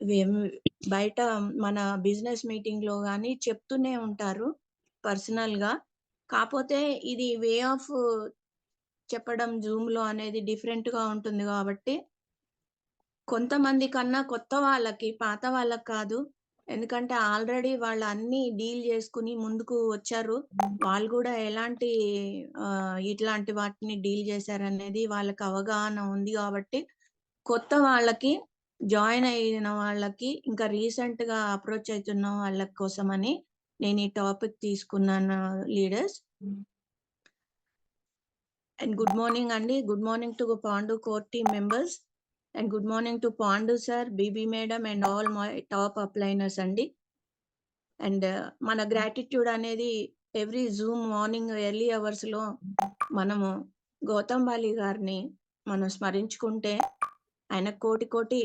బయట మన బిజినెస్ మీటింగ్‌లో గాని చెప్తూనే ఉంటారు పర్సనల్‌గా. కాపోతే ఇది వే ఆఫ్ చెప్పడం జూమ్‌లో అనేది డిఫరెంట్‌గా ఉంటుంది గాబట్టి, కొంతమంది కన్నా కొత్త వాళ్ళకి, పాత వాళ్ళకి కాదు. ఎందుకంటే ఆల్రెడీ వాళ్ళు అన్నీ డీల్ జేసుకొని ముందుకు వచ్చారు. వాళ్ళు గూడా ఎలాంటి ఇట్లాంటి వాటిని డీల్ జేశారనేది వాళ్ళకి అవగాహన ఉంది గాబట్టి, కొత్త వాళ్ళకి, జాయిన్ అయిన వాళ్ళకి, ఇంకా రీసెంట్‌గా అప్రోచ్ అయితున్న వాళ్ళ కోసమని నేను ఈ టాపిక్ తీసుకున్నాను లీడర్స్. అండ్ గుడ్ మార్నింగ్ అండి. Good morning to Pandu core team members. And good morning to Pandu sir, BB madam and all my top అప్లైనర్స్ అండి. అండ్ మన గ్రాటిట్యూడ్ అనేది ఎవ్రీ జూమ్ మార్నింగ్ ఎర్లీ అవర్స్‌లో మనము గౌతమ్ బాలి గారిని మనం స్మరించుకుంటే ఆయన కోటి కోటి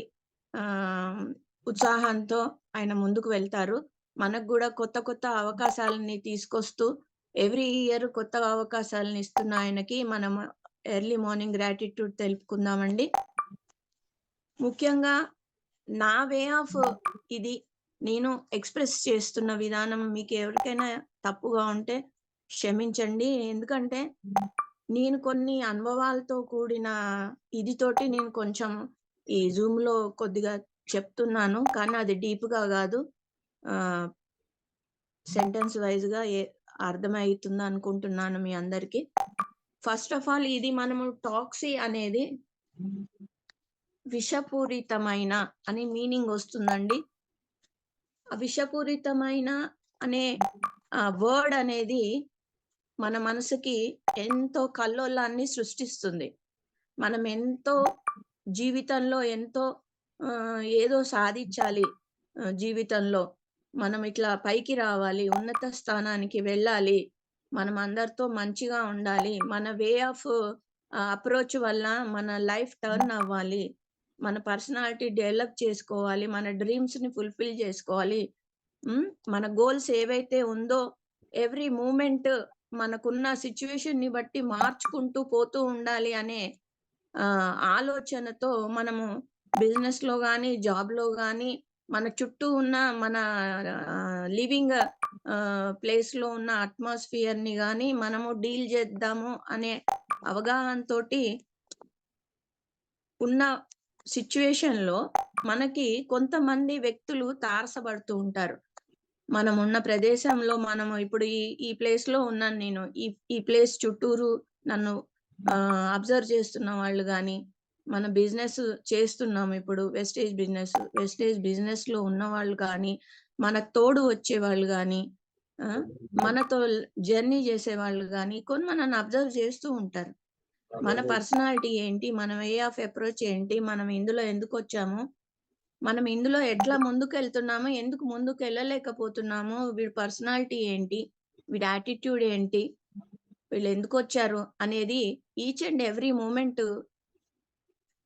ఉత్సాహంతో ఆయన ముందుకు వెళ్తారు. మనకు గూడా కొత్త కొత్త అవకాశాలని తీసుకొస్తూ ఎవ్రీ ఇయర్ కొత్త అవకాశాలను ఇస్తున్న ఆయనకి మనం ఎర్లీ మార్నింగ్ గ్రాటిట్యూడ్ తెలుపుకుందామండి. ముఖ్యంగా నా వే ఆఫ్ ఇది నేను ఎక్స్‌ప్రెస్ చేస్తున్న విధానం మీకు ఎవరికైనా తప్పుగా ఉంటే క్షమించండి. ఎందుకంటే నేను కొన్ని అనుభవాలతో కూడిన తోటి నేను కొంచెం ఈ జూమ్‌లో కొద్దిగా చెప్తున్నాను. కానీ అది డీప్‌గా గాదు. ఆహ్, సెంటెన్స్ వైస్‌గా అర్థమైతుందనుకుంటున్నాను మీ అందరికి. ఫస్ట్ ఆఫ్ ఆల్ ఇది మనము టాక్సీ అనేది విషపూరితమైన అని మీనింగ్ వస్తుందండి. ఆ విషపూరితమైన అనే వర్డ్ అనేది మన మనసుకి ఎంతో కల్లోలాన్ని సృష్టిస్తుంది. మనం ఎంతో జీవితంలో ఎంతో ఏదో సాధించాలి జీవితంలో. మనం ఇట్లా పైకి రావాలి, ఉన్నత స్థానానికి వెళ్ళాలి, మనం అందరితో మంచిగా ఉండాలి, మన వే ఆఫ్ అప్రోచ్ వల్ల మన లైఫ్ టర్న్ అవ్వాలి, మన పర్సనాలిటీ డెవలప్ చేసుకోవాలి, మన డ్రీమ్స్‌ని ఫుల్‌ఫిల్ చేసుకోవాలి. హ్మ్. మన గోల్స్ ఏవైతే ఉందో ఎవ్రీ మూమెంట్ మనకున్న సిట్యుయేషన్‌ని బట్టి మార్చుకుంటూ పోతూ ఉండాలి అనే ఆలోచనతో మనము బిజినెస్‌లో గాని, జాబ్‌లో గాని, మన చుట్టూ ఉన్న మన లివింగ్ ప్లేస్‌లో ఉన్న అట్మాస్ఫియర్‌ని గాని మనము డీల్ చేద్దాము అనే అవగాహనతోటి ఉన్న సిట్యుయేషన్‌లో మనకి కొంతమంది వ్యక్తులు తారసపడుతూ ఉంటారు. మనమున్న ప్రదేశంలో మనము ఇప్పుడు ఈ ప్లేస్‌లో ఉన్నాను నేను. ఈ ప్లేస్ చుట్టూరు నన్ను అబ్జర్వ్ చేస్తున్న వాళ్ళు గాని, మన బిజినెస్ చేస్తున్నాము ఇప్పుడు వెస్టేజ్ బిజినెస్‌లో ఉన్నవాళ్ళు కానీ, మనకు తోడు వచ్చేవాళ్ళు గాని, మనతో జర్నీ చేసేవాళ్ళు గాని, మనల్ని అబ్జర్వ్ చేస్తూ ఉంటారు. మన పర్సనాలిటీ ఏంటి? మన వే ఆఫ్ అప్రోచ్ ఏంటి? మనం ఇందులో ఎందుకొచ్చాము? మనం ఇందులో ఎట్లా ముందుకెళ్తున్నాము? ఎందుకు ముందుకెళ్ళలేకపోతున్నాము? వీడి పర్సనాలిటీ ఏంటి? వీడి యాటిట్యూడ్ ఏంటి? వీళ్ళెందుకొచ్చారు? అనేది ఈచ్ అండ్ ఎవ్రీ మూమెంట్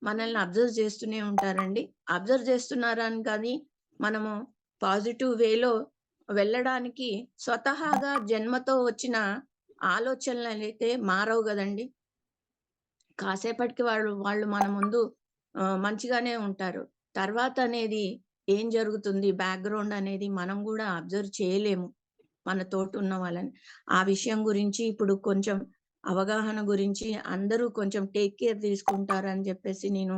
మనల్ని అబ్జర్వ్ చేస్తూనే ఉంటారండి. అబ్జర్వ్ చేస్తున్నారని కానీ, మనము పాజిటివ్ వేలో వెళ్ళడానికి స్వతహాగా జన్మతో వచ్చిన ఆలోచనలనైతే మారవు గదండీ! కాసేపటికి వాళ్ళు వాళ్ళు మన ముందు మంచిగానే ఉంటారు. తర్వాతనేది ఏం జరుగుతుంది బ్యాక్‌గ్రౌండ్ అనేది మనం గూడా అబ్జర్వ్ చేయలేము. మన తోటున్న వాళ్ళని. ఆ విషయం గురించి ఇప్పుడు కొంచెం అవగాహన గురించి అందరూ కొంచెం టేక్ కేర్ తీసుకుంటారని జెప్పేసి నేను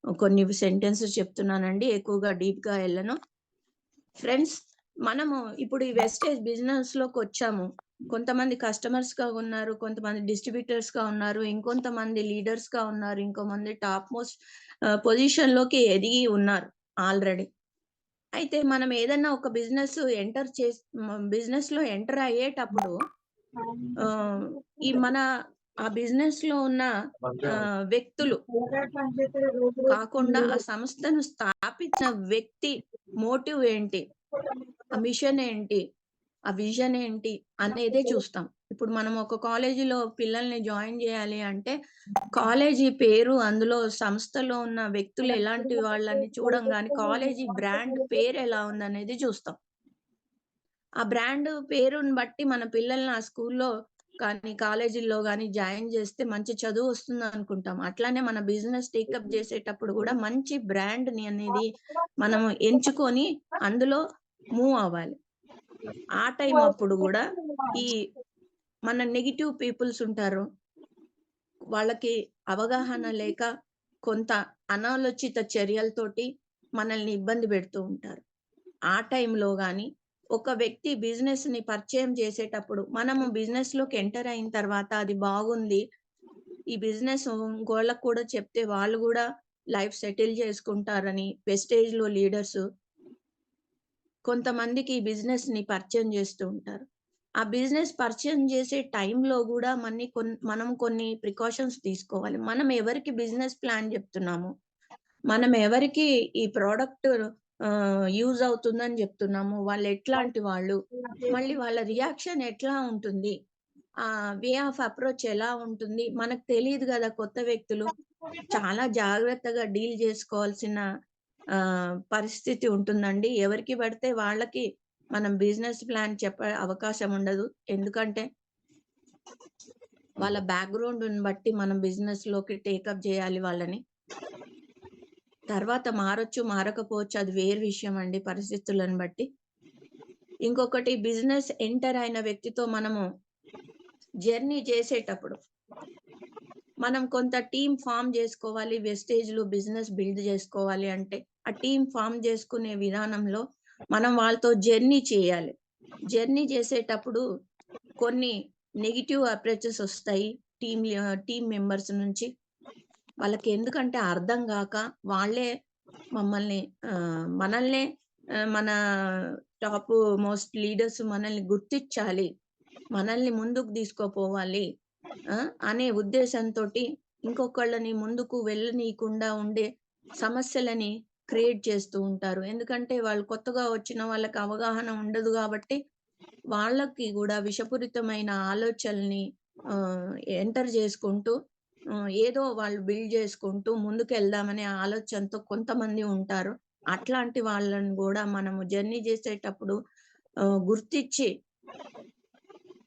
కొన్ని సెంటెన్సెస్ చెప్తున్నానండి. ఎక్కువగా డీప్‌గా ఎళ్ళను. ఫ్రెండ్స్, మనము ఇప్పుడు ఈ వెస్టేజ్ బిజినెస్‌లోకొచ్చాము. కొంతమంది కస్టమర్స్‌గా ఉన్నారు. కొంతమంది డిస్ట్రిబ్యూటర్స్‌గా ఉన్నారు. ఇంకొంతమంది లీడర్స్‌గా ఉన్నారు. ఇంకొంతమంది టాప్ మోస్ట్ పొజిషన్‌లోకి ఎదిగి ఉన్నారు ఆల్రెడీ. అయితే మనం ఏదన్నా ఒక బిజినెస్‌లో ఎంటర్ అయ్యేటప్పుడు ఆహ్, ఈ మన ఆ బిజినెస్‌లో ఉన్న వ్యక్తులు కాకుండా ఆ సంస్థను స్థాపించిన వ్యక్తి మోటివ్ ఏంటి? ఆ మిషన్ ఏంటి? ఆ విజన్ ఏంటి? అనేదే చూస్తాం. ఇప్పుడు మనం ఒక కాలేజీలో పిల్లల్ని జాయిన్ జేయాలి అంటే, కాలేజీ పేరు, అందులో సంస్థలో ఉన్న వ్యక్తులు ఎలాంటి వాళ్ళని చూడం గానీ, కాలేజీ బ్రాండ్ పేరెలా ఉందనేది చూస్తాం. ఆ బ్రాండ్ పేరుని బట్టి మన పిల్లల్ని ఆ స్కూల్లో కానీ కాలేజీల్లో గాని జాయిన్ చేస్తే మంచి చదువు వస్తుందనుకుంటాం. అట్లానే మన బిజినెస్ టేకప్ చేసేటప్పుడు గూడా మంచి బ్రాండ్‌ని అనేది మనము ఎంచుకొని అందులో మూవ్ అవ్వాలి. ఆ టైం అప్పుడు గూడా ఈ మన నెగెటివ్ పీపుల్స్ ఉంటారు. వాళ్ళకి అవగాహన లేక కొంత అనాలోచిత చర్యలతోటి మనల్ని ఇబ్బంది పెడుతూ ఉంటారు. ఆ టైంలో గాని ఒక వ్యక్తి బిజినెస్‌ని పరిచయం చేసేటప్పుడు మనము బిజినెస్‌లోకి ఎంటర్ అయిన తర్వాత అది బాగుంది. ఈ బిజినెస్ ఇంకోళ్ళకి కూడా చెప్తే వాళ్ళు గూడా లైఫ్ సెటిల్ చేసుకుంటారని వెస్టేజ్‌లో లీడర్స్ కొంతమందికి ఈ బిజినెస్‌ని పరిచయం చేస్తూ ఉంటారు. ఆ బిజినెస్ పరిచయం చేసే టైంలో గూడా మనం కొన్ని ప్రికాషన్స్ తీసుకోవాలి. మనం ఎవరికి బిజినెస్ ప్లాన్ చెప్తున్నాము, మనం ఎవరికి ఈ ప్రొడక్ట్ యూజ్ అవుతుందని జెప్తున్నాము, వాళ్ళెట్లాంటి వాళ్ళు, మళ్ళీ వాళ్ళ రియాక్షన్ ఎట్లా ఉంటుంది, వే ఆఫ్ అప్రోచ్ ఎలా ఉంటుంది, మనకు తెలీదు గదా! కొత్త వ్యక్తులు. చాలా జాగ్రత్తగా డీల్ జేసుకోవాల్సిన పరిస్థితి ఉంటుందండి. ఎవరికి పడితే వాళ్ళకి మనం బిజినెస్ ప్లాన్ చెప్పే అవకాశం ఉండదు. ఎందుకంటే వాళ్ళ బ్యాక్‌గ్రౌండ్‌ని బట్టి మనం బిజినెస్‌లోకి టేకప్ జేయాలి వాళ్ళని. తర్వాత మారొచ్చు, మారకపోవచ్చు అది వేరు విషయం అండి పరిస్థితులను బట్టి. ఇంకొకటి బిజినెస్ ఎంటర్ అయిన వ్యక్తితో మనము జర్నీ చేసేటప్పుడు మనం కొంత టీమ్ ఫార్మ్ జేసుకోవాలి. వెస్టేజ్‌లో బిజినెస్ బిల్డ్ జేసుకోవాలి అంటే, ఆ టీమ్ ఫార్మ్ జేసుకునే విధానంలో మనం వాళ్ళతో జర్నీ చేయాలి. జర్నీ చేసేటప్పుడు కొన్ని నెగెటివ్ అప్రోచెస్ ఒస్తాయి. టీమ్ మెంబర్స్ నుంచి. వాళ్ళకెందుకంటే అర్థం గాక వాళ్ళే మమ్మల్ని మనల్నే మన టాప్ మోస్ట్ లీడర్స్ మనల్ని గుర్తిచ్చాలి. మనల్ని ముందుకు తీసుకుపోవాలి. ఆ! అనే ఉద్దేశంతోటి ఇంకొకళ్ళని ముందుకు వెళ్ళనీయకుండా ఉండే సమస్యలని క్రియేట్ చేస్తూ ఉంటారు. ఎందుకంటే వాళ్ళు కొత్తగా వచ్చిన వాళ్ళకి అవగాహన ఉండదు గాబట్టి, వాళ్ళకి గూడా విషపూరితమైన ఆలోచనల్ని ఆహ్, ఎంటర్ చేసుకుంటూ ఏదో వాళ్ళు బిల్డ్ చేసుకుంటూ ముందుకెళ్దామనే ఆలోచనతో కొంతమంది ఉంటారు. అట్లాంటి వాళ్ళని గూడా మనము జర్నీ చేసేటప్పుడు గుర్తిచ్చి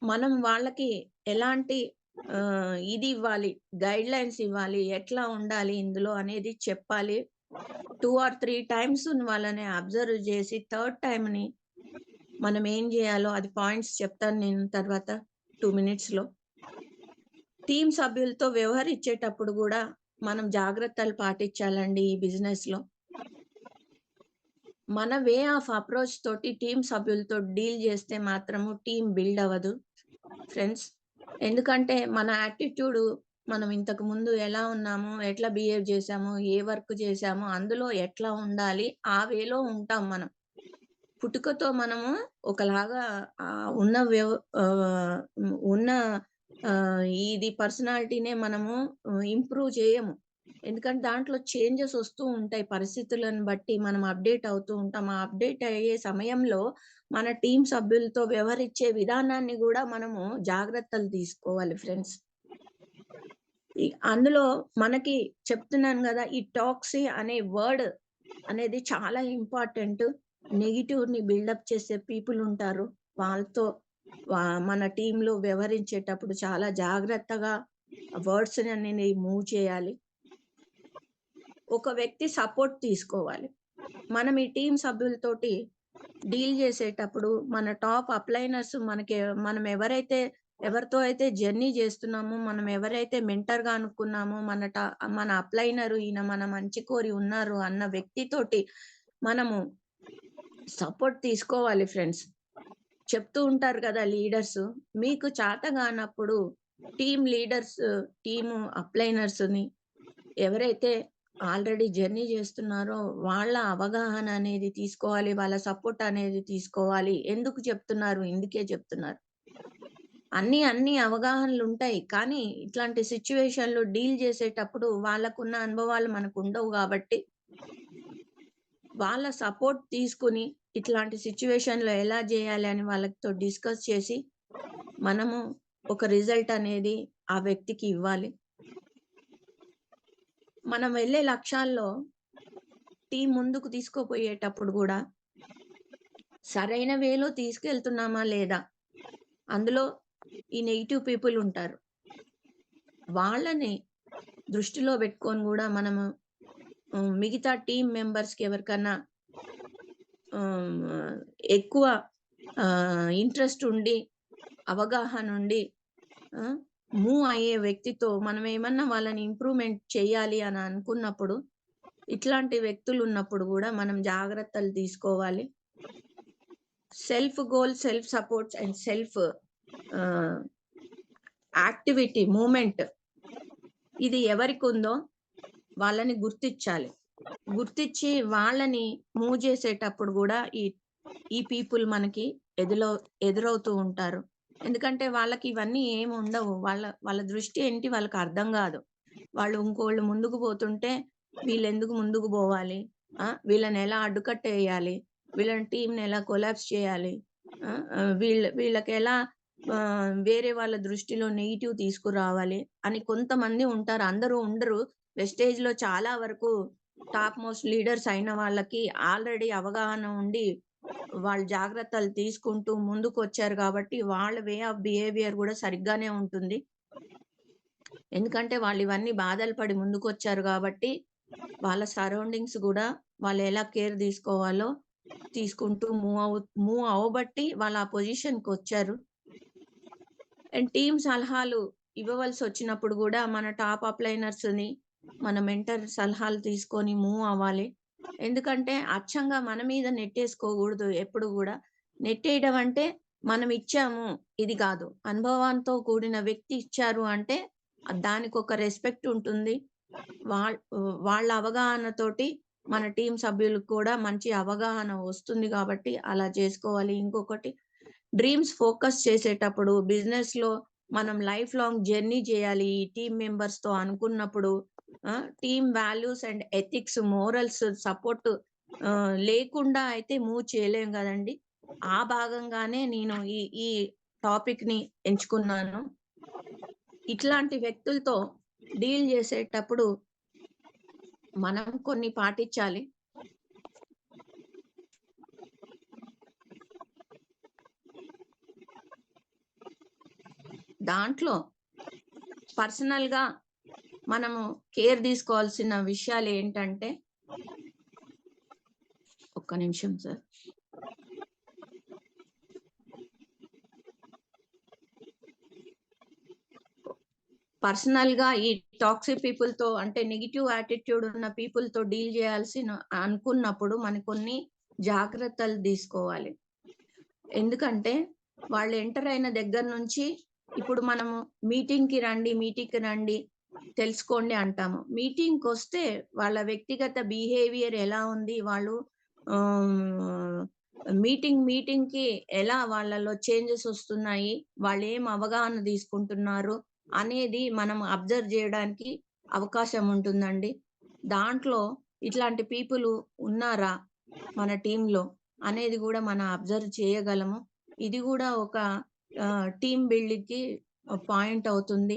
మనం వాళ్ళకి ఎలాంటి ఇది ఇవ్వాలి, గైడ్‌లైన్స్ ఇవ్వాలి, ఎట్లా ఉండాలి ఇందులో అనేది చెప్పాలి. 2 ఆర్ 3 టైమ్స్ వాళ్ళని అబ్జర్వ్ చేసి థర్డ్ టైమ్‌ని మనం ఏం జేయాలో అది పాయింట్స్ చెప్తాను నేను తర్వాత 2 మినిట్స్‌లో. టీమ్ సభ్యులతో వ్యవహరించేటప్పుడు గూడా మనం జాగ్రత్తలు పాటించాలండి ఈ బిజినెస్‌లో. మన వే ఆఫ్ అప్రోచ్ తోటి టీమ్ సభ్యులతో డీల్ జేస్తే మాత్రము టీమ్ బిల్డ్ అవ్వదు ఫ్రెండ్స్. ఎందుకంటే మన యాటిట్యూడు మనం ఇంతకు ముందు ఎలా ఉన్నామో, ఎట్లా బిహేవ్ జేశామో, ఏ వర్క్ జేశామో, అందులో ఎట్లా ఉండాలి, ఆ వేలో ఉంటాం మనం. పుట్టుకతో మనము ఒకలాగా ఉన్న ఉన్న ఇది పర్సనాలిటీనే మనము ఇంప్రూవ్ చేయము. ఎందుకంటే దాంట్లో చేంజెస్ వస్తూ ఉంటాయి. పరిస్థితులను బట్టి మనం అప్‌డేట్ అవుతూ ఉంటాం. ఆ అప్‌డేట్ అయ్యే సమయంలో మన టీమ్ సభ్యులతో వ్యవహరించే విధానాన్ని గూడా మనము జాగ్రత్తలు తీసుకోవాలి ఫ్రెండ్స్. అందులో మనకి చెప్తున్నాను గదా! ఈ టాక్సీ అనే వర్డ్ అనేది చాలా ఇంపార్టెంట్. నెగెటివ్‌ని బిల్డప్ చేసే పీపుల్ ఉంటారు. వాళ్ళతో మన టీమ్‌లో వ్యవహరించేటప్పుడు చాలా జాగ్రత్తగా వర్డ్స్‌ని అనేది మూవ్ చేయాలి. ఒక వ్యక్తి సపోర్ట్ తీసుకోవాలి. మనం ఈ టీమ్ సభ్యులతోటి డీల్ చేసేటప్పుడు మన టాప్ అప్లైనర్స్ మనం ఎవరితో అయితే జర్నీ చేస్తున్నామో, మనం ఎవరైతే మెంటర్‌గా అనుకున్నామో, మన అప్లైనర్ ఈయన మన మంచి కోరి ఉన్నారు అన్న వ్యక్తితోటి మనము సపోర్ట్ తీసుకోవాలి ఫ్రెండ్స్. చెప్తూ ఉంటారు కదా లీడర్స్, మీకు చేతగానప్పుడు టీమ్ లీడర్స్, టీమ్ అప్లైనర్స్‌ని ఎవరైతే ఆల్రెడీ జర్నీ చేస్తున్నారో వాళ్ళ అవగాహన అనేది తీసుకోవాలి. వాళ్ళ సపోర్ట్ అనేది తీసుకోవాలి. ఎందుకు చెప్తున్నారు? ఇందుకే చెప్తున్నారు. అన్ని అవగాహనలుంటాయి. కానీ ఇట్లాంటి సిట్యుయేషన్‌లో డీల్ చేసేటప్పుడు వాళ్ళకున్న అనుభవాలు మనకుండవు గాబట్టి, వాళ్ళ సపోర్ట్ తీసుకొని ఇట్లాంటి సిట్యుయేషన్‌లో ఎలా జేయాలి అని వాళ్ళతో డిస్కస్ చేసి, మనము ఒక రిజల్ట్ అనేది ఆ వ్యక్తికి ఇవ్వాలి. మనం వెళ్ళే లక్ష్యాల్లో టీమ్ ముందుకు తీసుకుపోయేటప్పుడు గూడా సరైన వేలో తీసుకెళ్తున్నామా లేదా? అందులో ఈ నెగెటివ్ పీపుల్ ఉంటారు. వాళ్ళని దృష్టిలో పెట్టుకొని గూడా మనము మిగతా టీమ్ మెంబర్స్‌కి ఎవరికన్నా ఆహ్, ఎక్కువ ఇంట్రెస్ట్ ఉండి, అవగాహన ఉండి ఆ! మూవ్ అయ్యే వ్యక్తితో మనం ఏమన్నా వాళ్ళని ఇంప్రూవ్‌మెంట్ చేయాలి అని అనుకున్నప్పుడు, ఇట్లాంటి వ్యక్తులున్నప్పుడు గూడా మనం జాగ్రత్తలు తీసుకోవాలి. Self goal, self supports and self ఆహ్, యాక్టివిటీ, మూవ్‌మెంట్ ఇది ఎవరికుందో వాళ్ళని గుర్తిచ్చాలి. గుర్తిచ్చి వాళ్ళని మూవ్ చేసేటప్పుడు గూడా ఈ పీపుల్ మనకి ఎదులో ఎదురవుతూ ఉంటారు. ఎందుకంటే వాళ్ళకి ఇవన్నీ ఏమి ఉండవు. వాళ్ళ వాళ్ళ దృష్టి ఏంటి వాళ్ళకి అర్థం గాదు. వాళ్ళు ఇంకోళ్ళు ముందుకు పోతుంటే వీళ్ళెందుకు ముందుకు బోవాలి? వీళ్ళని ఎలా అడ్డుకట్టేయాలి? వీళ్ళని టీమ్‌ని ఎలా కొలాప్స్ చేయాలి? ఆ! వీళ్ళకెలా వేరే వాళ్ళ దృష్టిలో నెగెటివ్ తీసుకురావాలి అని కొంతమంది ఉంటారు. అందరూ ఉండరు. వెస్టేజ్‌లో చాలా వరకు టాప్ మోస్ట్ లీడర్స్ అయిన వాళ్ళకి ఆల్రెడీ అవగాహన ఉండి, వాళ్ళు జాగ్రత్తలు తీసుకుంటూ ముందుకొచ్చారు గాబట్టి, వాళ్ళ వే ఆఫ్ బిహేవియర్ గూడా సరిగ్గానే ఉంటుంది. ఎందుకంటే వాళ్ళివన్నీ బాధలు పడి ముందుకొచ్చారు గాబట్టి, వాళ్ళ సరౌండింగ్స్ గూడా వాళ్ళెలా కేర్ తీసుకోవాలో తీసుకుంటూ మూవ్ అవ్వబట్టి వాళ్ళు ఆ పొజిషన్‌కొచ్చారు. అండ్ టీమ్ సలహాలు ఇవ్వవలసొచ్చినప్పుడు గూడా మన టాప్ అప్‌లైనర్స్‌ని, మన మెంటర్ సలహాలు తీసుకొని మూవ్ అవ్వాలి. ఎందుకంటే అచ్చంగా మన మీద నెట్టేసుకోకూడదు ఎప్పుడు గూడా. నెట్టేయడం అంటే మనం ఇచ్చాము ఇది కాదు. అనుభవంతో కూడిన వ్యక్తి ఇచ్చారు అంటే దానికొక రెస్పెక్ట్ ఉంటుంది. వాళ్ళ అవగాహనతోటి మన టీమ్ సభ్యులకు కూడా మంచి అవగాహన వస్తుంది కాబట్టి అలా చేసుకోవాలి. ఇంకొకటి డ్రీమ్స్ ఫోకస్ చేసేటప్పుడు బిజినెస్‌లో మనం లైఫ్ లాంగ్ జర్నీ చేయాలి. ఈ టీమ్ మెంబర్స్‌తో అనుకున్నప్పుడు team values and ethics, morals support లేకుండా అయితే మూవ్ చేయలేం గదండీ! ఆ భాగంగానే నేను ఈ టాపిక్‌ని ఎంచుకున్నాను. ఇట్లాంటి వ్యక్తులతో డీల్ చేసేటప్పుడు మనం కొన్ని పాటించాలి. దాంట్లో పర్సనల్‌గా మనము కేర్ తీసుకోవాల్సిన విషయాలేంటంటే ఒక్క నిమిషం సార్. పర్సనల్‌గా ఈ టాక్సిక్ పీపుల్‌తో అంటే నెగెటివ్ యాటిట్యూడ్ ఉన్న పీపుల్‌తో డీల్ చేయాల్సిన అనుకున్నప్పుడు మనం కొన్ని జాగ్రత్తలు తీసుకోవాలి. ఎందుకంటే వాళ్ళు ఎంటర్ అయిన దగ్గర నుంచి ఇప్పుడు మనము మీటింగ్‌కి రండి తెలుసుకోండి అంటాము. మీటింగ్‌కొస్తే వాళ్ళ వ్యక్తిగత బిహేవియర్ ఎలా ఉంది? వాళ్ళు ఆహ్, మీటింగ్‌కి ఎలా వాళ్ళలో చేంజెస్ వస్తున్నాయి? వాళ్ళేం అవగాహన తీసుకుంటున్నారు? అనేది మనం అబ్జర్వ్ జేయడానికి అవకాశం ఉంటుందండి. దాంట్లో ఇట్లాంటి పీపుల్ ఉన్నారా మన టీమ్‌లో అనేది గూడా మనం అబ్జర్వ్ చేయగలము. ఇది గూడా ఒక టీమ్ బిల్డింగ్‌కి పాయింట్ అవుతుంది.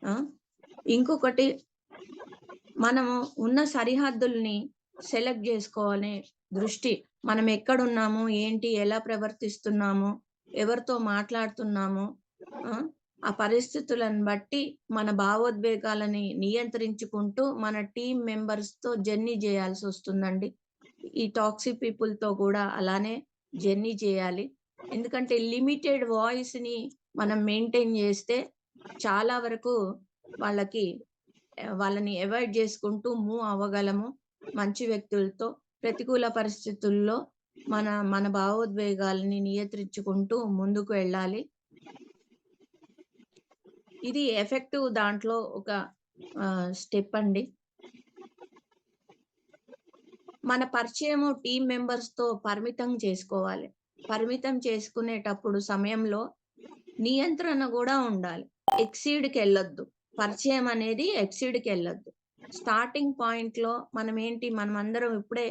ఆ! ఇంకొకటి మనము ఉన్న సరిహద్దుల్ని సెలెక్ట్ జేసుకోవాలే దృష్టి. మనం ఎక్కడున్నాము? ఏంటి? ఎలా ప్రవర్తిస్తున్నాము? ఎవరితో మాట్లాడుతున్నాము? ఆ! ఆ పరిస్థితులను బట్టి మన భావోద్వేగాలని నియంత్రించుకుంటూ మన టీమ్ మెంబర్స్‌తో జర్నీ జేయాల్సొస్తుందండి. ఈ టాక్సిక్ పీపుల్‌తో గూడా అలానే జర్నీ చేయాలి. ఎందుకంటే లిమిటెడ్ వాయిస్‌ని మనం మెయింటైన్ జేస్తే చాలా వరకు వాళ్ళకి వాళ్ళని అవాయిడ్ జేసుకుంటూ మూవ్ అవ్వగలము. మంచి వ్యక్తులతో ప్రతికూల పరిస్థితుల్లో మన భావోద్వేగాలని నియంత్రించుకుంటూ ముందుకు వెళ్ళాలి. ఇది ఎఫెక్టివ్ దాంట్లో ఒక స్టెప్ అండి. మన పరిచయము టీమ్ మెంబర్స్‌తో పరిమితం చేసుకోవాలి. పరిమితం చేసుకునేటప్పుడు సమయంలో నియంత్రణ గూడా ఉండాలి. ఎక్సీడ్‌కెళ్ళొద్దు. పరిచయం అనేది ఎక్సీడ్‌కెళ్ళొద్దు. స్టార్టింగ్ పాయింట్‌లో మనమందరం ఇప్పుడే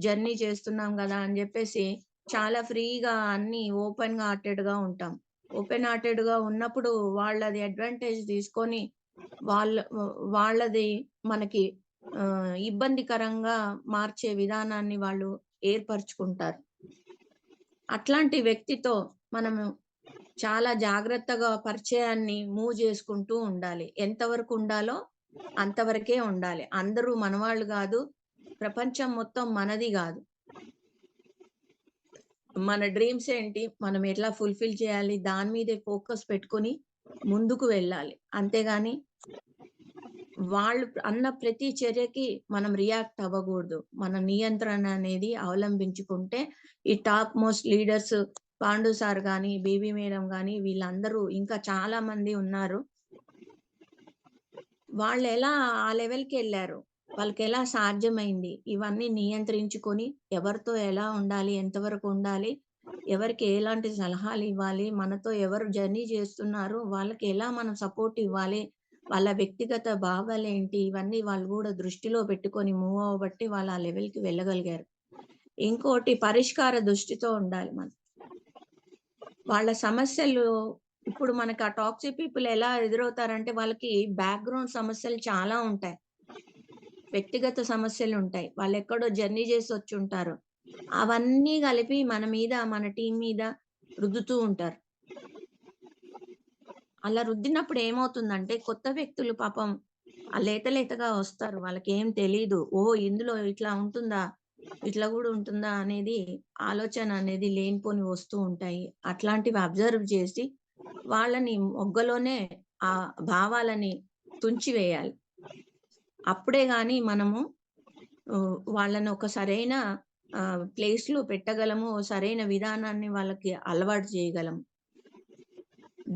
జర్నీ చేస్తున్నాం గదా! అని జెప్పేసి చాలా ఫ్రీగా అన్నీ ఓపెన్ హార్టెడ్‌గా ఉంటాం. ఓపెన్ హార్టెడ్‌గా ఉన్నప్పుడు వాళ్ళది అడ్వాంటేజ్ తీసుకొని వాళ్ళది మనకి ఇబ్బందికరంగా మార్చే విధానాన్ని వాళ్ళు ఏర్పరుచుకుంటారు. అట్లాంటి వ్యక్తితో మనము చాలా జాగ్రత్తగా పరిచయాన్ని మూవ్ చేసుకుంటూ ఉండాలి. ఎంతవరకు ఉండాలో అంతవరకే ఉండాలి. అందరూ మనవాళ్ళు గాదు. ప్రపంచం మొత్తం మనది గాదు. మన డ్రీమ్స్ ఏంటి? మనం ఎట్లా ఫుల్‌ఫిల్ చేయాలి? దాని మీదే ఫోకస్ పెట్టుకొని ముందుకు వెళ్ళాలి. అంతేగాని వాళ్ళు అన్న ప్రతి చర్యకి మనం రియాక్ట్ అవ్వగూడదు. మన నియంత్రణ అనేది అవలంబించుకుంటే ఈ top most leaders Pandu sir గాని, బీబీ మేడం గాని వీళ్ళందరూ ఇంకా చాలా మంది ఉన్నారు. వాళ్ళెలా ఆ లెవెల్‌కెళ్లారు? వాళ్ళకెలా సాధ్యమైంది? ఇవన్నీ నియంత్రించుకొని ఎవరితో ఎలా ఉండాలి? ఎంతవరకు ఉండాలి? ఎవరికి ఎలాంటి సలహాలివ్వాలి? మనతో ఎవరు జర్నీ చేస్తున్నారు? వాళ్ళకి ఎలా మనం సపోర్ట్ ఇవ్వాలి? వాళ్ళ వ్యక్తిగత భావాలేంటి? ఇవన్నీ వాళ్ళు గూడా దృష్టిలో పెట్టుకొని మూవ్ అవ్వబట్టి వాళ్ళు ఆ లెవెల్‌కి వెళ్ళగలిగారు. ఇంకోటి పరిష్కార దృష్టితో ఉండాలి మనం. వాళ్ళ సమస్యలు ఇప్పుడు మనకు ఆ టాక్సిక్ పీపుల్ ఎలా ఎదురవుతారంటే వాళ్ళకి బ్యాక్‌గ్రౌండ్ సమస్యలు చాలా ఉంటాయి. వ్యక్తిగత సమస్యలుంటాయి. వాళ్ళెక్కడో జర్నీ జేసొచ్చుంటారు. అవన్నీ కలిపి మన మీద, మన టీమ్ మీద రుద్దుతూ ఉంటారు. అలా రుద్దినప్పుడు ఏమవుతుందంటే కొత్త వ్యక్తులు పాపం లేత లేతగా వస్తారు. వాళ్ళకేం తెలీదు. ఓహ్! ఇందులో ఇట్లా ఉంటుందా? ఇట్లా గూడా ఉంటుందా? అనేది ఆలోచన అనేది లేనిపోనివి వస్తూ ఉంటాయి. అట్లాంటివి అబ్జర్వ్ చేసి వాళ్ళని మొగ్గలోనే ఆ భావాలని తుంచివేయాలి. అప్పుడే గాని మనము వాళ్ళని ఒక సరైన ప్లేస్‌లో పెట్టగలము. సరైన విధానాన్ని వాళ్ళకి అలవాటు చేయగలము.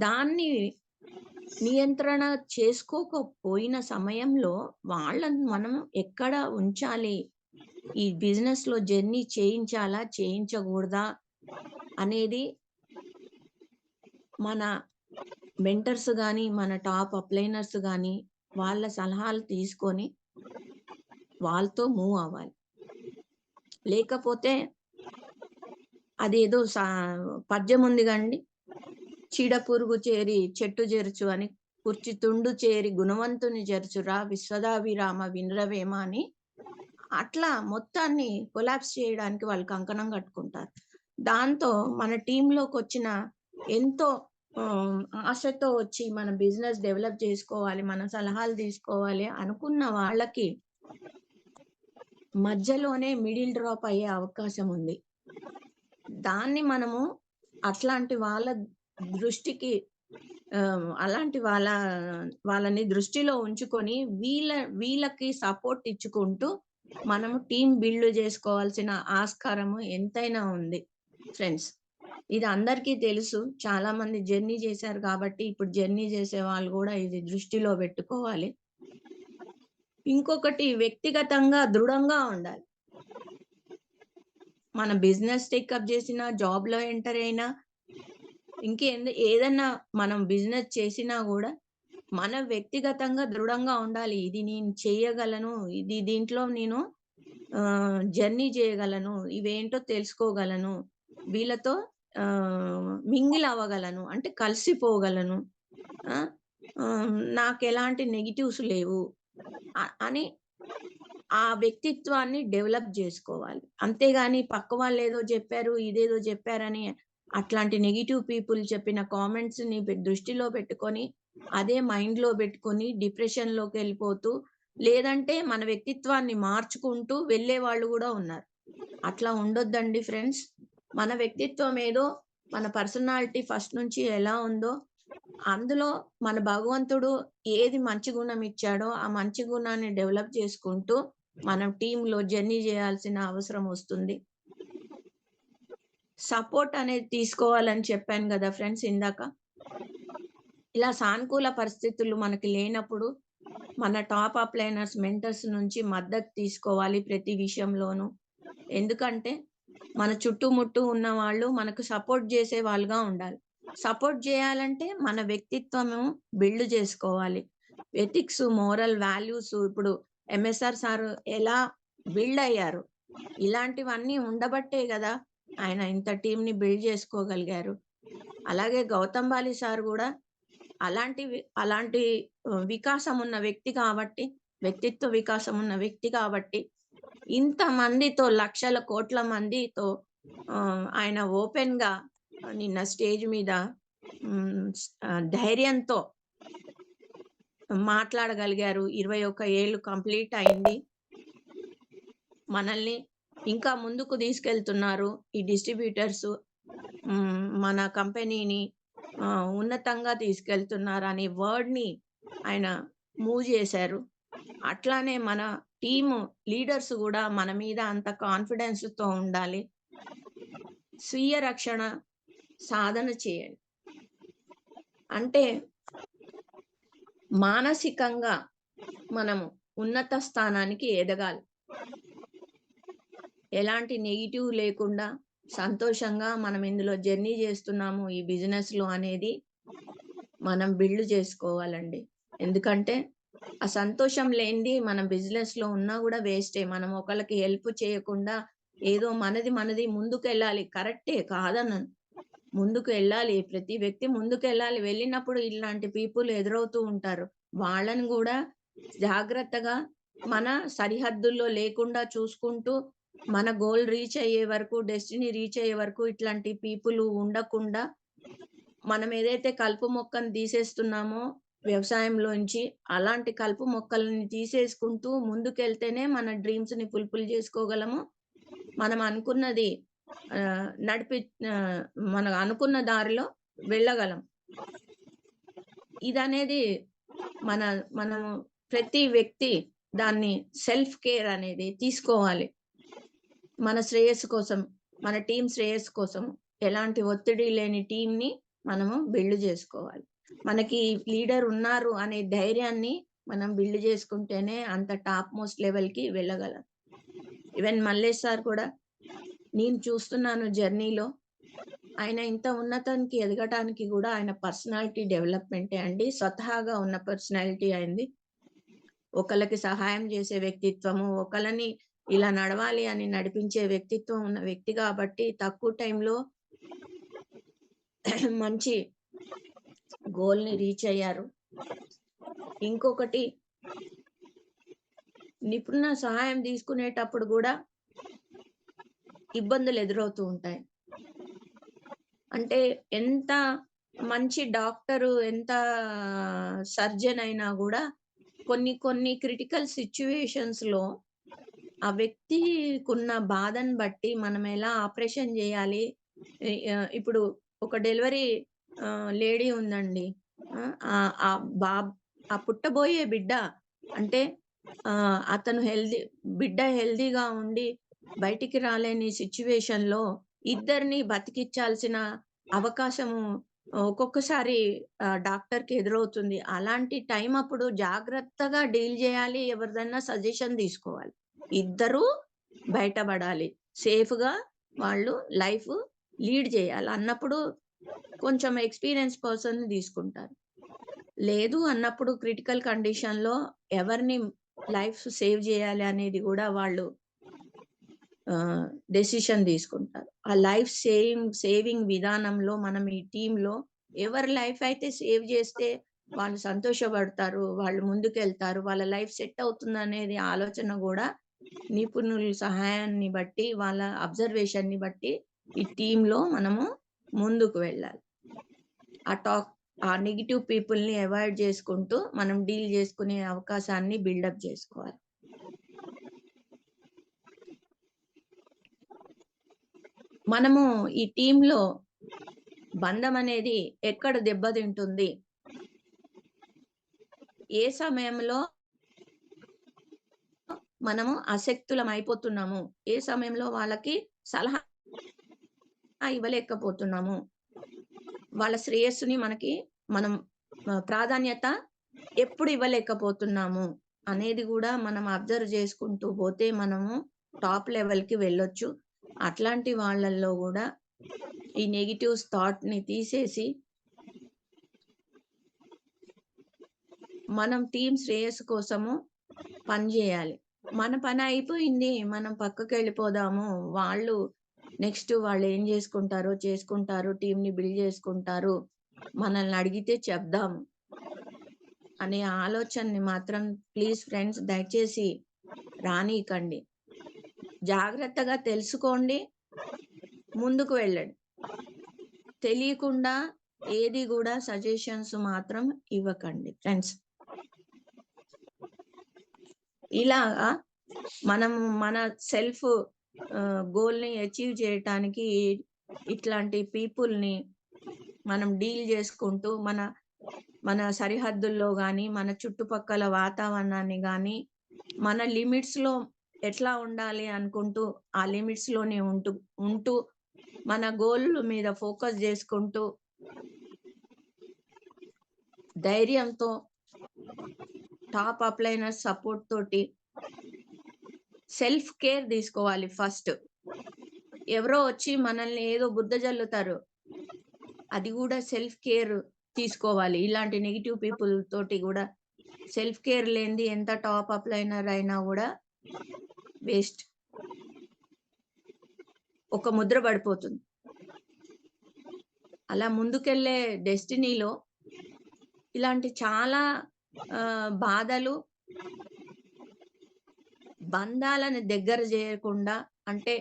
దాన్ని నియంత్రణ చేసుకోకపోయిన సమయంలో వాళ్ళని మనం ఎక్కడ ఉంచాలి? ఈ బిజినెస్‌లో జర్నీ చేయించాలా? చేయించకూడదా? అనేది మన మెంటర్స్ గాని, మన టాప్ అప్‌లైనర్స్ గాని వాళ్ళ సలహాలు తీసుకొని వాళ్ళతో మూవ్ అవ్వాలి. లేకపోతే అదేదో పద్యం ఉంది గండి. చీడ పురుగు చేరి చెట్టు జెరుచు అని, కుర్చి తుండు చేరి గుణవంతుని జెరుచురా విశ్వదాభిరామ వినురవేమ అని, అట్లా మొత్తాన్ని కొలాప్స్ చేయడానికి వాళ్ళు కంకణం కట్టుకుంటారు. దాంతో మన టీమ్‌లోకొచ్చిన ఎంతో ఆహ్, ఆశతో వచ్చి మన బిజినెస్ డెవలప్ చేసుకోవాలి, మన సలహాలు తీసుకోవాలి అనుకున్న వాళ్ళకి మధ్యలోనే మిడిల్ డ్రాప్ అయ్యే అవకాశం ఉంది. దాన్ని మనము అట్లాంటి వాళ్ళ దృష్టికి అలాంటి వాళ్ళని దృష్టిలో ఉంచుకొని వీళ్ళకి సపోర్ట్ ఇచ్చుకుంటూ మనము టీమ్ బిల్డ్ జేసుకోవాల్సిన ఆస్కారము ఎంతైనా ఉంది ఫ్రెండ్స్. ఇది అందరికీ తెలుసు. చాలా మంది జర్నీ చేశారు కాబట్టి ఇప్పుడు జర్నీ చేసే వాళ్ళు గూడా ఇది దృష్టిలో బెట్టుకోవాలి. ఇంకొకటి వ్యక్తిగతంగా దృఢంగా ఉండాలి. మన బిజినెస్ టేకప్ జేసినా, జాబ్‌లో ఎంటర్ అయినా, ఏదన్నా మనం బిజినెస్ చేసినా గూడా, మన వ్యక్తిగతంగా దృఢంగా ఉండాలి. ఇది నేను చేయగలను. దీంట్లో నేను జర్నీ చేయగలను. ఇవేంటో తెలుసుకోగలను. వీళ్ళతో మింగిల్ అవ్వగలను. అంటే కలిసిపోగలను. ఆ! నాకెలాంటి నెగెటివ్స్ లేవు. అని ఆ వ్యక్తిత్వాన్ని డెవలప్ జేసుకోవాలి. అంతేగాని పక్క వాళ్ళేదో జెప్పారు, ఇదేదో జెప్పారని అట్లాంటి నెగెటివ్ పీపుల్ చెప్పిన కామెంట్స్‌ని దృష్టిలో పెట్టుకొని, అదే మైండ్‌లో బెట్టుకొని డిప్రెషన్‌లోకెళ్ళిపోతూ, లేదంటే మన వ్యక్తిత్వాన్ని మార్చుకుంటూ వెళ్ళేవాళ్ళు గూడా ఉన్నారు. అట్లా ఉండొద్దండి ఫ్రెండ్స్. మన వ్యక్తిత్వం ఏదో, మన పర్సనాలిటీ ఫస్ట్ నుంచి ఎలా ఉందో, అందులో మన భగవంతుడు ఏది మంచి గుణం ఇచ్చాడో, ఆ మంచి గుణాన్ని డెవలప్ చేసుకుంటూ, మనం టీమ్‌లో జర్నీ జేయాల్సిన అవసరం వస్తుంది. సపోర్ట్ అనేది తీసుకోవాలని చెప్పాను గదా ఫ్రెండ్స్ ఇందాక. ఇలా సానుకూల పరిస్థితులు మనకి లేనప్పుడు, మన టాప్ అప్‌లైనర్స్, మెంటర్స్ నుంచి మద్దతు తీసుకోవాలి ప్రతి విషయంలోనూ. ఎందుకంటే, మన చుట్టుముట్టు ఉన్నవాళ్ళు మనకు సపోర్ట్ జేసే వాళ్ళుగా ఉండాలి. సపోర్ట్ జేయాలంటే మన వ్యక్తిత్వము బిల్డ్ జేసుకోవాలి. ఎథిక్స్, మోరల్ వాల్యూస్ ఇప్పుడు ఎంఎస్ఆర్ సారు ఎలా బిల్డ్ అయ్యారు. ఇలాంటివన్నీ ఉండబట్టే గదా! ఆయన ఇంత టీమ్‌ని బిల్డ్ జేసుకోగలిగారు. అలాగే గౌతమ్ బాలి సార్ గూడా అలాంటి వికాసం ఉన్న వ్యక్తి కాబట్టి, వ్యక్తిత్వ వికాసం ఉన్న వ్యక్తి కాబట్టి, ఇంతమందితో లక్షల, కోట్ల మందితో ఆయన ఓపెన్‌గా నిన్న స్టేజ్ మీద ధైర్యంతో మాట్లాడగలిగారు. 21 ఏళ్ళు కంప్లీట్ అయింది. మనల్ని ఇంకా ముందుకు తీసుకెళ్తున్నారు. ఈ డిస్ట్రిబ్యూటర్సు మన కంపెనీని ఉన్నతంగా తీసుకెళ్తున్నారనే వర్డ్‌ని ఆయన మూవ్ చేశారు. అట్లానే మన టీము లీడర్స్ గూడా మన మీద అంత కాన్ఫిడెన్స్‌తో ఉండాలి. స్వీయ రక్షణ సాధన చేయండి. అంటే మానసికంగా మనము ఉన్నత స్థానానికి ఎదగాలి. ఎలాంటి నెగెటివ్ లేకుండా సంతోషంగా మనం ఇందులో జర్నీ చేస్తున్నాము ఈ బిజినెస్‌లో అనేది మనం బిల్డ్ చేసుకోవాలండి. ఎందుకంటే ఆ సంతోషం లేనిది మనం బిజినెస్‌లో ఉన్నా గూడా వేస్టే. మనం ఒకళ్ళకి హెల్ప్ చేయకుండా ఏదో మనది ముందుకెళ్ళాలి. కరెక్టే కాదనను. ముందుకు వెళ్ళాలి. ప్రతి వ్యక్తి ముందుకెళ్ళాలి. వెళ్ళినప్పుడు ఇలాంటి పీపుల్ ఎదురవుతూ ఉంటారు. వాళ్ళని గూడా జాగ్రత్తగా మన సరిహద్దుల్లో లేకుండా చూసుకుంటూ, మన గోల్ రీచ్ అయ్యే వరకు, డెస్టినీ రీచ్ అయ్యే వరకు ఇట్లాంటి పీపుల్ ఉండకుండా, మనం ఏదైతే కలుపు మొక్కను తీసేస్తున్నామో వ్యవసాయంలోంచి, అలాంటి కలుపు మొక్కలని తీసేసుకుంటూ ముందుకెళ్తేనే మన డ్రీమ్స్‌ని ఫుల్‌ఫిల్ చేసుకోగలము. మనం అనుకున్నది ఆహ్, నడిపి ఆహ్, మనం అనుకున్న దారిలో వెళ్ళగలం. ఇదనేది మన మనము ప్రతి వ్యక్తి దాన్ని సెల్ఫ్ కేర్ అనేది తీసుకోవాలి. మన శ్రేయస్సు కోసం, మన టీమ్ శ్రేయస్సు కోసం ఎలాంటి ఒత్తిడి లేని టీమ్‌ని మనము బిల్డ్ జేసుకోవాలి. మనకి లీడర్ ఉన్నారు అనే ధైర్యాన్ని మనం బిల్డ్ జేసుకుంటేనే అంత టాప్ మోస్ట్ లెవెల్‌కి వెళ్ళగలం. ఈవెన్ మల్లేష్ సార్ కూడా నేను చూస్తున్నాను జర్నీలో ఆయన ఇంత ఉన్నతానికి ఎదగటానికి గూడా ఆయన పర్సనాలిటీ డెవలప్‌మెంటే అండి. స్వతహాగా ఉన్న పర్సనాలిటీ ఆయనది. ఒకళ్ళకి సహాయం చేసే వ్యక్తిత్వము, ఒకళ్ళని ఇలా నడవాలి అని నడిపించే వ్యక్తిత్వం ఉన్న వ్యక్తి గాబట్టి తక్కువ టైంలో మంచి గోల్‌ని రీచ్ అయ్యారు. ఇంకొకటి నిపుణుల సహాయం తీసుకునేటప్పుడు గూడా ఇబ్బందులు ఎదురవుతూ ఉంటాయి. అంటే ఎంత మంచి డాక్టరు, ఎంత సర్జన్ అయినా గూడా కొన్ని క్రిటికల్ సిట్యుయేషన్స్‌లో ఆ వ్యక్తికున్న బాధను బట్టి మనం ఎలా ఆపరేషన్ జేయాలి. ఇప్పుడు ఒక డెలివరీ లేడీ ఉందండి. ఆహ్, ఆ బాబ్ ఆ పుట్టబోయే బిడ్డ అంటే అతను బిడ్డ హెల్తీగా ఉండి బయటికి రాలేని సిట్యుయేషన్‌లో ఇద్దరిని బతికిచ్చాల్సిన అవకాశము ఒక్కొక్కసారి డాక్టర్‌కి ఎదురవుతుంది. అలాంటి టైం అప్పుడు జాగ్రత్తగా డీల్ జేయాలి. ఎవరిదన్నా సజెషన్ తీసుకోవాలి. ఇద్దరూ బయటపడాలి. సేఫ్‌గా వాళ్ళు లైఫ్ లీడ్ జేయాలి. అన్నప్పుడు కొంచెం ఎక్స్‌పీరియన్స్ పర్సన్‌ని తీసుకుంటారు. లేదు అన్నప్పుడు క్రిటికల్ కండిషన్‌లో ఎవరిని లైఫ్ సేవ్ జేయాలి అనేది గూడా వాళ్ళు ఆహ్, డెసిషన్ తీసుకుంటారు. ఆ లైఫ్ సేవింగ్ విధానంలో మనం ఈ టీమ్‌లో ఎవరి లైఫ్ అయితే సేవ్ జేస్తే వాళ్ళు సంతోషపడతారు. వాళ్ళు ముందుకెళ్తారు. వాళ్ళ లైఫ్ సెట్ అవుతుందనేది ఆలోచన గూడా నిపుణుల సహాయాన్ని బట్టి, వాళ్ళ అబ్జర్వేషన్‌ని బట్టి ఈ టీమ్‌లో మనము ముందుకు వెళ్ళాలి. ఆ టాక్ ఆ నెగెటివ్ పీపుల్‌ని అవాయిడ్ చేసుకుంటూ మనం డీల్ చేసుకునే అవకాశాన్ని బిల్డప్ జేసుకోవాలి. మనము ఈ టీమ్‌లో బంధం అనేది ఎక్కడ దెబ్బతింటుంది? ఏ సమయంలో మనము అశక్తులమైపోతున్నాము? ఏ సమయంలో వాళ్ళకి సలహా ఇవ్వలేకపోతున్నాము? వాళ్ళ శ్రేయస్సుని మనం ప్రాధాన్యత ఎప్పుడు ఇవ్వలేకపోతున్నాము? అనేది గూడా మనం అబ్జర్వ్ చేసుకుంటూ పోతే మనము టాప్ లెవెల్‌కి వెళ్ళొచ్చు. అట్లాంటి వాళ్ళల్లో గూడా ఈ నెగెటివ్స్ థాట్‌ని తీసేసి మనం టీమ్ శ్రేయస్సు కోసము పని జేయాలి. మన పని అయిపోయింది. మనం పక్కకెళ్ళిపోదాము. వాళ్ళు నెక్స్ట్ వాళ్ళేం జేసుకుంటారో చేసుకుంటారు. టీమ్‌ని బిల్డ్ జేసుకుంటారు. మనల్ని అడిగితే చెప్దాము అనే ఆలోచనని మాత్రం ప్లీజ్ ఫ్రెండ్స్ దయచేసి రానీకండి. జాగ్రత్తగా తెలుసుకోండి. ముందుకు వెళ్ళండి. తెలియకుండా ఏది కూడా సజెషన్స్ మాత్రం ఇవ్వకండి ఫ్రెండ్స్. ఇలాగా మనం మన సెల్ఫ్ గోల్ని అచీవ్ చేయటానికి ఇట్లాంటి పీపుల్ని మనం డీల్ చేసుకుంటూ మన సరిహద్దుల్లో కానీ మన చుట్టుపక్కల వాతావరణాన్ని కానీ మన లిమిట్స్లో ఎట్లా ఉండాలి అనుకుంటూ ఆ లిమిట్స్లోనే ఉంటూ మన గోల్ మీద ఫోకస్ చేసుకుంటూ ధైర్యంతో టాప్ అప్లైనర్ సపోర్ట్ తోటి సెల్ఫ్ కేర్ తీసుకోవాలి. ఫస్ట్ ఎవరో వచ్చి మనల్ని ఏదో బుద్ధ జల్లుతారు, అది కూడా సెల్ఫ్ కేర్ తీసుకోవాలి. ఇలాంటి నెగిటివ్ పీపుల్ తోటి కూడా సెల్ఫ్ కేర్ లేనిది ఎంత టాప్ అప్లైనర్ అయినా కూడా వేస్ట్, ఒక ముద్ర పడిపోతుంది. అలా ముందుకెళ్ళే డెస్టినీలో ఇలాంటి చాలా బాధలు, బంధాలను దగ్గర చేయకుండా, అంటే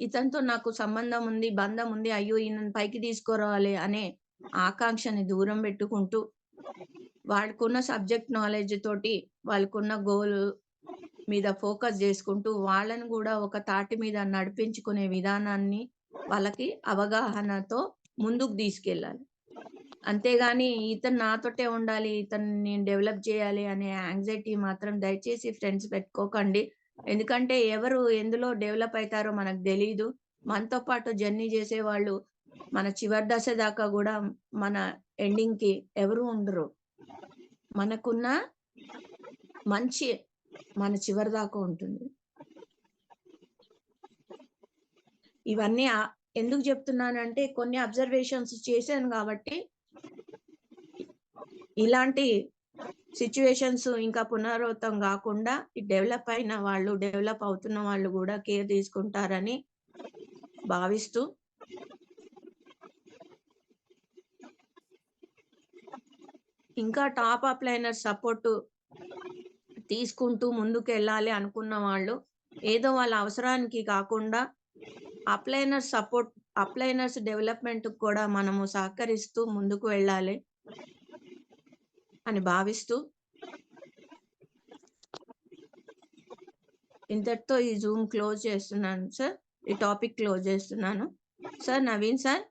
ఇతనితో నాకు సంబంధం ఉంది, బంధం ఉంది, అయ్యో ఈయనను పైకి తీసుకురావాలి అనే ఆకాంక్షని దూరం పెట్టుకుంటూ వాళ్ళకున్న సబ్జెక్ట్ నాలెడ్జ్ తోటి వాళ్ళకున్న గోల్ మీద ఫోకస్ చేసుకుంటూ వాళ్ళని కూడా ఒక తాటి మీద నడిపించుకునే విధానాన్ని వాళ్ళకి అవగాహనతో ముందుకు తీసుకెళ్ళాలి. అంతేగాని ఇతను నాతోటే ఉండాలి, ఇతను నేను డెవలప్ చేయాలి అనే యాంగ్జైటీ మాత్రం దయచేసి ఫ్రెండ్స్ పెట్టుకోకండి. ఎందుకంటే ఎవరు ఎందులో డెవలప్ అవుతారో మనకు తెలీదు. మనతో పాటు జర్నీ చేసే వాళ్ళు మన చివరి దశ దాకా కూడా మన ఎండింగ్కి ఎవరు ఉండరు. మనకున్న మంచి మన చివరి దాకా ఉంటుంది. ఇవన్నీ ఎందుకు చెప్తున్నానంటే కొన్ని అబ్జర్వేషన్స్ చేశాను కాబట్టి ఇలాంటి సిచ్యువేషన్స్ ఇంకా పునరావృతం కాకుండా డెవలప్ అయిన వాళ్ళు, డెవలప్ అవుతున్న వాళ్ళు కూడా కేర్ తీసుకుంటారని భావిస్తూ ఇంకా టాప్ అప్లైనర్ సపోర్ట్ తీసుకుంటూ ముందుకు వెళ్ళాలి అనుకున్న వాళ్ళు ఏదో వాళ్ళ అవసరానికి కాకుండా అప్లైనర్స్ డెవలప్మెంట్ కూడా మనము సహకరిస్తూ ముందుకు వెళ్ళాలి అని భావిస్తూ ఇంతటితో ఈ జూమ్ క్లోజ్ చేస్తున్నాను సార్. ఈ టాపిక్ క్లోజ్ చేస్తున్నాను sir. Naveen sir.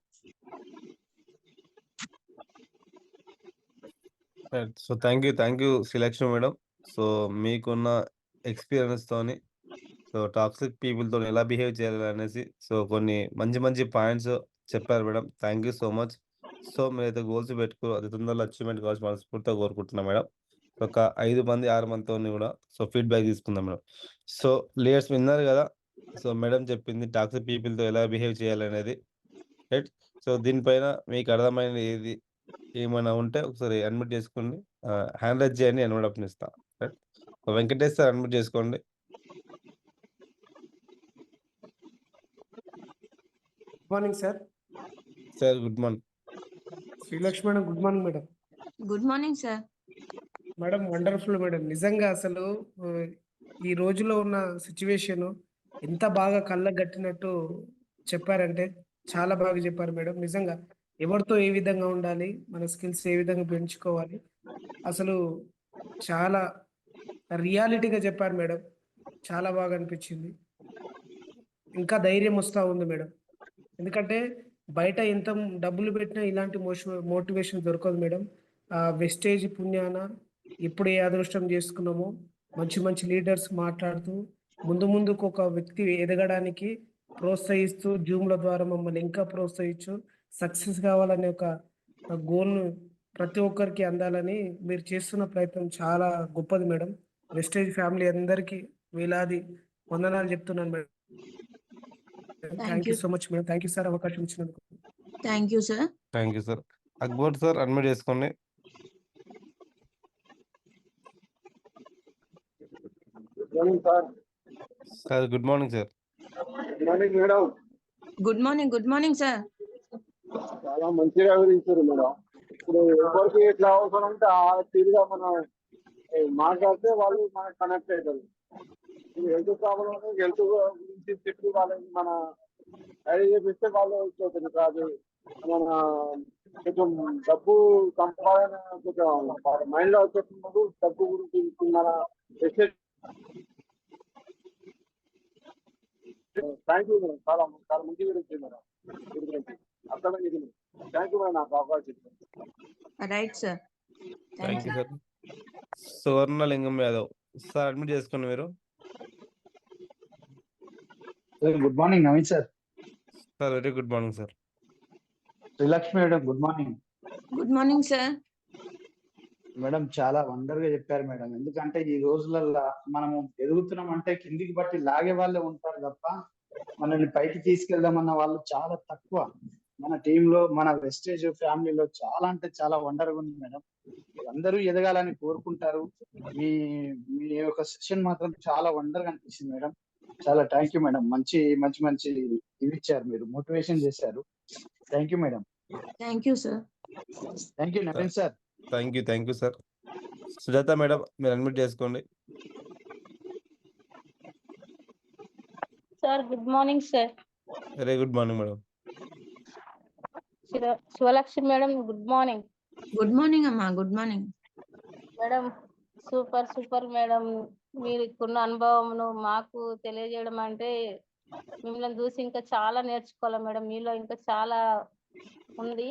So thank you Srilakshmi madam. So మీకున్న ఎక్స్పీరియన్స్ తోని సో టాక్సిక్ పీపుల్తో ఎలా బిహేవ్ చేయాలి అనేసి సో కొన్ని మంచి పాయింట్స్ చెప్పారు madam. Thank you so much. So మీరైతే గోల్స్ పెట్టుకో అది తొందరలో అచీవ్మెంట్ కావాల్సి మనస్ఫూర్తిగా కోరుకుంటున్నాం మేడం. ఒక 5 మంది 6 మందితో కూడా సో ఫీడ్బ్యాక్ తీసుకుందాం మేడం. సో లీడర్స్ విన్నారు కదా. సో మేడం చెప్పింది టాక్సిక్ పీపుల్తో ఎలా బిహేవ్ చేయాలి అనేది, రైట్. సో దీనిపైన మీకు అర్థమైనది ఏది ఏమైనా ఉంటే ఒకసారి అడ్మిట్ చేసుకోండి, హ్యాండ్ రైజ్ చేయండి, అడ్మిట్ ఇస్తా. రైట్. వెంకటేష్ సార్ అడ్మిట్ చేసుకోండి. Good morning sir. Sir good morning. Srilakshmi madam good morning madam. Good morning sir. Madam wonderful madam. నిజంగా అసలు ఈ రోజులో ఉన్న సిచ్యువేషన్ ఎంత బాగా కళ్ళగట్టినట్టు చెప్పారంటే చాలా బాగా చెప్పారు మేడం. నిజంగా ఎవరితో ఏ విధంగా ఉండాలి, మన స్కిల్స్ ఏ విధంగా పెంచుకోవాలి, అసలు చాలా రియాలిటీగా చెప్పారు మేడం. చాలా బాగా అనిపించింది. ఇంకా ధైర్యం వస్తూ ఉంది మేడం. ఎందుకంటే బయట ఎంత డబ్బులు పెట్టినా ఇలాంటి మోటివేషన్ దొరకదు మేడం. వెస్టేజ్ పుణ్యాన ఇప్పుడు ఏ అదృష్టం చేసుకున్నామో మంచి లీడర్స్ మాట్లాడుతూ ముందుకు ఒక వ్యక్తి ఎదగడానికి ప్రోత్సహిస్తూ జూమ్ల ద్వారా మమ్మల్ని ఇంకా ప్రోత్సహించు సక్సెస్ కావాలనే ఒక గోల్ను ప్రతి ఒక్కరికి అందాలని మీరు చేస్తున్న ప్రయత్నం చాలా గొప్పది మేడం. వెస్టేజ్ ఫ్యామిలీ అందరికీ వేలాది వందనాలు చెప్తున్నాను madam. Thank you so much madam. Thank you sir అవకాశం ఇచ్చినందుకు. Thank you sir. Thank you sir. Akbar sir admit చేసుకోండి. Sir good morning sir. Good morning madam. Good morning sir. చాలా మంచిగా వివరించారు మేడం. ఇప్పుడు ఎవరికి ఎట్లా అవసరం ఉంటే ఆ తీరుగా మనం మాట్లాడితే వాళ్ళు మనకు కనెక్ట్ అవుతారు. హెల్త్ ప్రాబ్లం హెల్త్ గురించి చెప్పి వాళ్ళని మన ఐడియా చేపిస్తే వాళ్ళు అవుతుంది కాదు. మన కొంచెం డబ్బు సంపాదన కొంచెం మైండ్ లో వచ్చేస్తున్నప్పుడు డబ్బు గురించి మన థ్యాంక్ యూ మేడం. చాలా చాలా మంచి గురించి మేడం. దీని గురించి అర్థమైంది. థ్యాంక్ యూ మేడం నాకు అవకాశం ఇచ్చారు. Right sir. Thank you sir. Suvarnalingam Yadav sir admit చేసుకోండి మీరు. Good morning Naveen sir. Sir very good morning sir. Srilakshmi madam good morning. Good morning sir. Madam చాలా వండర్ గా చెప్పారు మేడం. ఎందుకంటే ఈ రోజులల్లో మనము ఎదుగుతున్నాం అంటే కిందికి బట్టి లాగే వాళ్ళే ఉంటారు తప్ప మనల్ని పైకి తీసుకెళ్దామన్న వాళ్ళు చాలా తక్కువ. మన టీంలో మన వెస్టేజ్ ఫ్యామిలీలో చాలా అంటే చాలా వండర్గా ఉంది మేడం. అందరూ ఎదగాలని కోరుకుంటారు. మీ మీ యొక్క సెషన్ మాత్రం చాలా వండర్గా అనిపిస్తుంది మేడం. చాలా థ్యాంక్ యూ మేడం. మంచి మంచి మంచి ఇవి ఇచ్చారు, మీరు మోటివేషన్ చేశారు. Thank you madam. Thank you sir. Thank you Naveen sir. Thank you sir. Sujatha madam మీరు అడ్మిట్ చేసుకోండి. Sir good morning sir. Very good morning madam. Shivalakshmi madam good morning. Good morning అమ్మా. Good morning madam. Super super madam. మీకున్న అనుభవమును మాకు తెలియజేయడం అంటే మిమ్మల్ని చూసి ఇంకా చాలా నేర్చుకోవాలి మేడం. మీలో ఇంకా చాలా ఉంది.